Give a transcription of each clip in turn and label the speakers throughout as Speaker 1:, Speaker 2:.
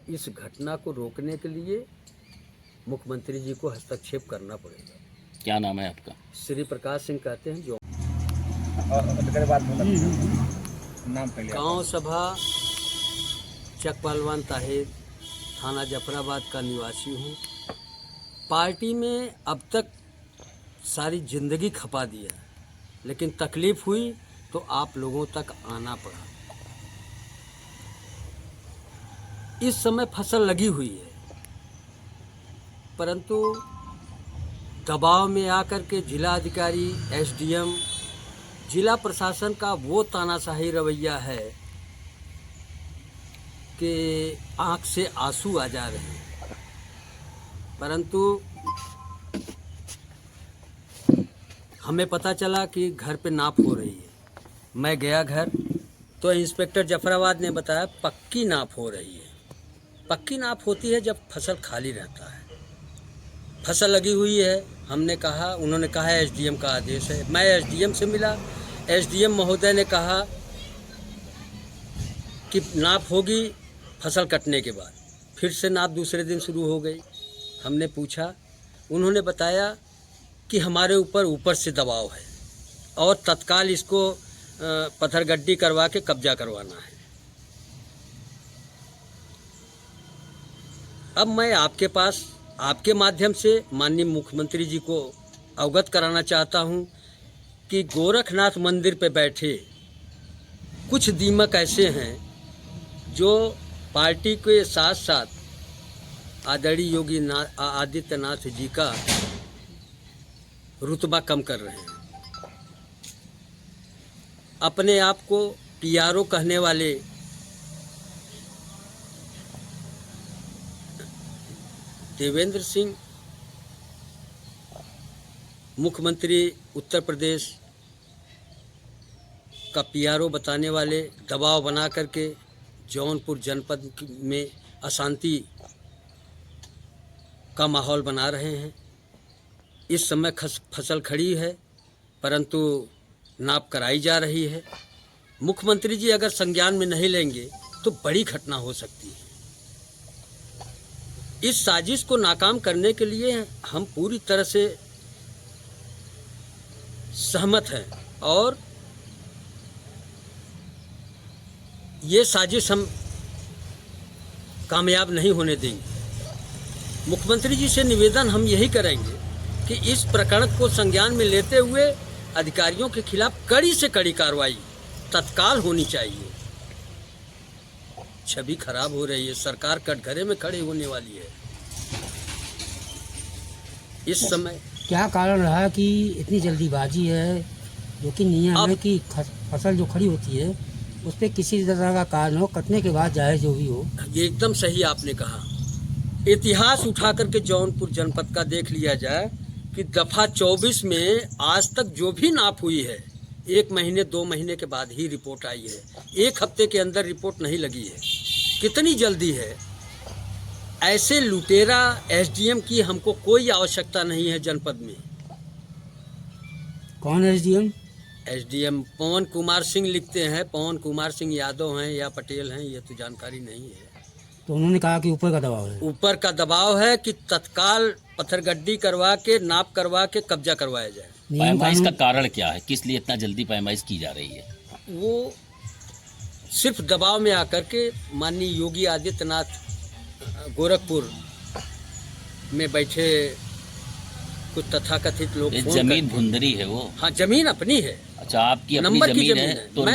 Speaker 1: इस घटना को रोकने के लिए मुख्यमंत्री जी को हस्तक्षेप करना पड़ेगा।
Speaker 2: क्या नाम है आपका?
Speaker 1: श्री प्रकाश सिंह कहते हैं, जो
Speaker 3: नाम पहले
Speaker 1: गांव सभा चक पहलवान ताहिर, थाना जफराबाद का निवासी हूँ। पार्टी में अब तक सारी जिंदगी खपा दी है, लेकिन तकलीफ हुई तो आप लोगों तक आना पड़ा। इस समय फसल लगी हुई है, परंतु दबाव में आकर के जिला अधिकारी, एसडीएम, जिला प्रशासन का वो तानाशाही रवैया है कि आंख से आंसू आ जा रहे हैं। परंतु हमें पता चला कि घर पे नाप हो रही है। मैं गया घर तो इंस्पेक्टर जफराबाद ने बताया पक्की नाप हो रही है। पक्की नाप होती है जब फसल खाली रहता है। फसल लगी हुई है, हमने कहा, उन्होंने कहा एसडीएम का आदेश है। मैं एसडीएम से मिला, एसडीएम महोदय ने कहा कि नाप होगी फसल कटने के बाद। फिर से नाप दूसरे दिन शुरू हो गई। हमने पूछा, उन्होंने बताया कि हमारे ऊपर से दबाव है और तत्काल इसको पत्थरगड्डी करवा के कब्जा करवाना है। अब मैं आपके पास आपके माध्यम से माननीय मुख्यमंत्री जी को अवगत कराना चाहता हूं कि गोरखनाथ मंदिर पे बैठे कुछ दीमक ऐसे हैं जो पार्टी के साथ साथ आदरणीय योगी आदित्यनाथ जी का रुतबा कम कर रहे हैं। अपने आप को पीआरओ कहने वाले देवेंद्र सिंह, मुख्यमंत्री उत्तर प्रदेश का पीआरओ बताने वाले, दबाव बना करके जौनपुर जनपद में अशांति का माहौल बना रहे हैं। इस समय फसल खड़ी है, परंतु नाप कराई जा रही है। मुख्यमंत्री जी अगर संज्ञान में नहीं लेंगे तो बड़ी घटना हो सकती है। इस साजिश को नाकाम करने के लिए हम पूरी तरह से सहमत हैं और ये साजिश हम कामयाब नहीं होने देंगे। मुख्यमंत्री जी से निवेदन हम यही करेंगे कि इस प्रकरण को संज्ञान में लेते हुए अधिकारियों के खिलाफ कड़ी से कड़ी कार्रवाई तत्काल होनी चाहिए। छवि खराब हो रही है, सरकार कटघरे में खड़े होने वाली है। इस समय
Speaker 4: क्या कारण रहा कि इतनी जल्दीबाजी है, जो कि नियम है कि फसल जो खड़ी होती है उस पर किसी तरह का कारण हो, कटने के बाद जाए जो भी हो।
Speaker 1: ये एकदम सही आपने कहा। इतिहास उठा करके जौनपुर जनपद का देख लिया जाए कि दफा 24 में आज तक जो भी नाप हुई है 1 महीने 2 महीने के बाद ही रिपोर्ट आई है। 1 हफ्ते के अंदर रिपोर्ट नहीं लगी है। कितनी जल्दी है। ऐसे लुटेरा एसडीएम की हमको कोई आवश्यकता नहीं है जनपद में।
Speaker 4: कौन एसडीएम?
Speaker 1: एसडीएम पवन कुमार सिंह लिखते हैं। पवन कुमार सिंह यादव हैं या पटेल हैं, ये तो जानकारी नहीं है।
Speaker 4: तो उन्होंने कहा कि ऊपर का दबाव है।
Speaker 1: ऊपर का दबाव है कि तत्काल पत्थरगड्डी करवा के, नाप करवा के कब्जा करवाया जाए।
Speaker 2: पैमाइश का कारण क्या है? किस लिए इतना जल्दी पैमाइश की जा रही है?
Speaker 1: वो सिर्फ दबाव में आकर के माननीय योगी आदित्यनाथ गोरखपुर में बैठे कुछ तथाकथित लोग
Speaker 2: जमीन भुंदरी है वो।
Speaker 1: हाँ, जमीन अपनी है।
Speaker 2: अच्छा, आपकी अपनी
Speaker 1: नंबर की
Speaker 2: जमीन है तो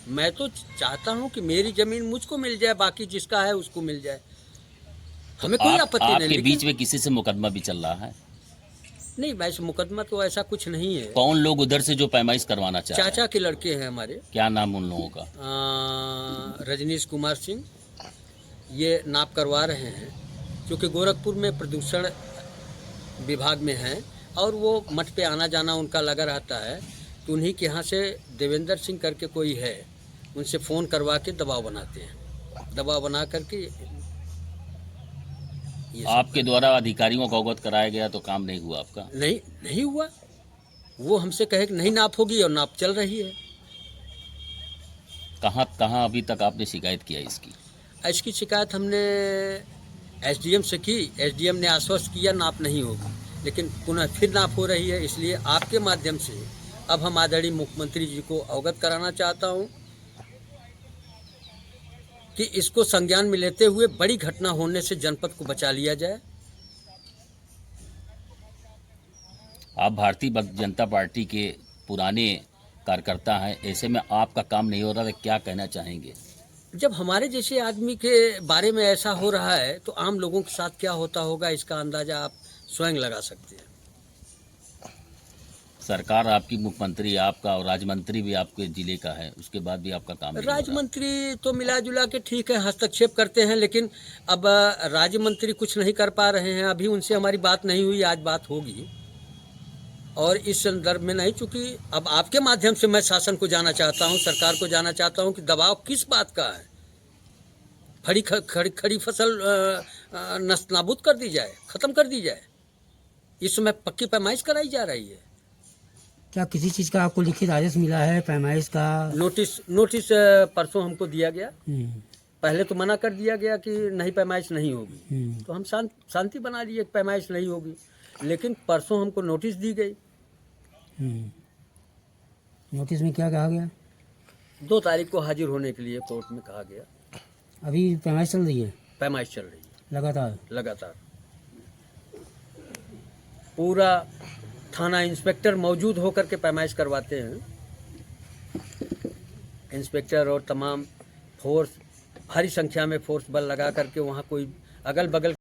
Speaker 1: मैं तो चाहता हूँ कि मेरी जमीन मुझको मिल जाए, बाकी जिसका है उसको मिल जाए। हमें कोई आपत्ति नहीं।
Speaker 2: आपके बीच में किसी से मुकदमा भी चल रहा है?
Speaker 1: नहीं, वैसे मुकदमा तो ऐसा कुछ नहीं है।
Speaker 2: कौन लोग उधर से जो पैमाइश करवाना चाहते हैं?
Speaker 1: चाचा के लड़के हैं हमारे।
Speaker 2: क्या नाम उन लोगों का?
Speaker 1: रजनीश कुमार सिंह, ये नाप करवा रहे हैं क्योंकि गोरखपुर में प्रदूषण विभाग में हैं और वो मठ पे आना जाना उनका लगा रहता है। तो उन्हीं के यहाँ से देवेंद्र सिंह करके कोई है, उनसे फ़ोन करवा के दबाव बनाते हैं। दबाव बना करके
Speaker 2: आपके द्वारा अधिकारियों को अवगत कराया गया तो काम नहीं हुआ आपका?
Speaker 1: नहीं हुआ। वो हमसे कहे कि नहीं नाप होगी और नाप चल रही है।
Speaker 2: कहाँ अभी तक आपने शिकायत किया इसकी?
Speaker 1: इसकी शिकायत हमने एसडीएम से की। एसडीएम ने आश्वस्त किया नाप नहीं होगी, लेकिन पुनः फिर नाप हो रही है। इसलिए आपके माध्यम से अब हम आदरणीय मुख्यमंत्री जी को अवगत कराना चाहता हूं कि इसको संज्ञान में लेते हुए बड़ी घटना होने से जनपद को बचा लिया जाए।
Speaker 2: आप भारतीय जनता पार्टी के पुराने कार्यकर्ता हैं, ऐसे में आपका काम नहीं हो रहा तो क्या कहना चाहेंगे?
Speaker 1: जब हमारे जैसे आदमी के बारे में ऐसा हो रहा है तो आम लोगों के साथ क्या होता होगा, इसका अंदाजा आप स्वयं लगा सकते हैं।
Speaker 2: सरकार आपकी, मुख्यमंत्री आपका और राज्य मंत्री भी आपके जिले का है, उसके बाद भी आपका काम नहीं हो रहा।
Speaker 1: राज्य मंत्री तो मिला जुला के ठीक है, हस्तक्षेप करते हैं, लेकिन अब राज्य मंत्री कुछ नहीं कर पा रहे हैं। अभी उनसे हमारी बात नहीं हुई, आज बात होगी। और इस संदर्भ में नहीं, चूंकि अब आपके माध्यम से मैं शासन को जाना चाहता हूं, सरकार को जाना चाहता हूं कि दबाव किस बात का है। खड़ी फसल नष्ट नाबूद कर दी जाए, खत्म कर दी जाए। इस समय पक्की पैमाइश कराई जा रही है।
Speaker 4: क्या किसी चीज़ का आपको लिखित आदेश मिला है पैमाइश का?
Speaker 1: नोटिस परसों हमको दिया गया। पहले तो मना कर दिया गया कि नहीं, पैमाइश नहीं होगी। तो हम शांति बना लिए, पैमाइश नहीं होगी। लेकिन परसों हमको नोटिस दी गई।
Speaker 4: नोटिस में क्या कहा गया?
Speaker 1: 2 तारीख को हाजिर होने के लिए कोर्ट में कहा गया।
Speaker 4: अभी पैमाइश चल रही है?
Speaker 1: पैमाइश चल रही है लगातार। पूरा थाना इंस्पेक्टर मौजूद होकर के पैमाइश करवाते हैं। इंस्पेक्टर और तमाम फोर्स, भारी संख्या में फोर्स बल लगा करके वहाँ कोई अगल बगल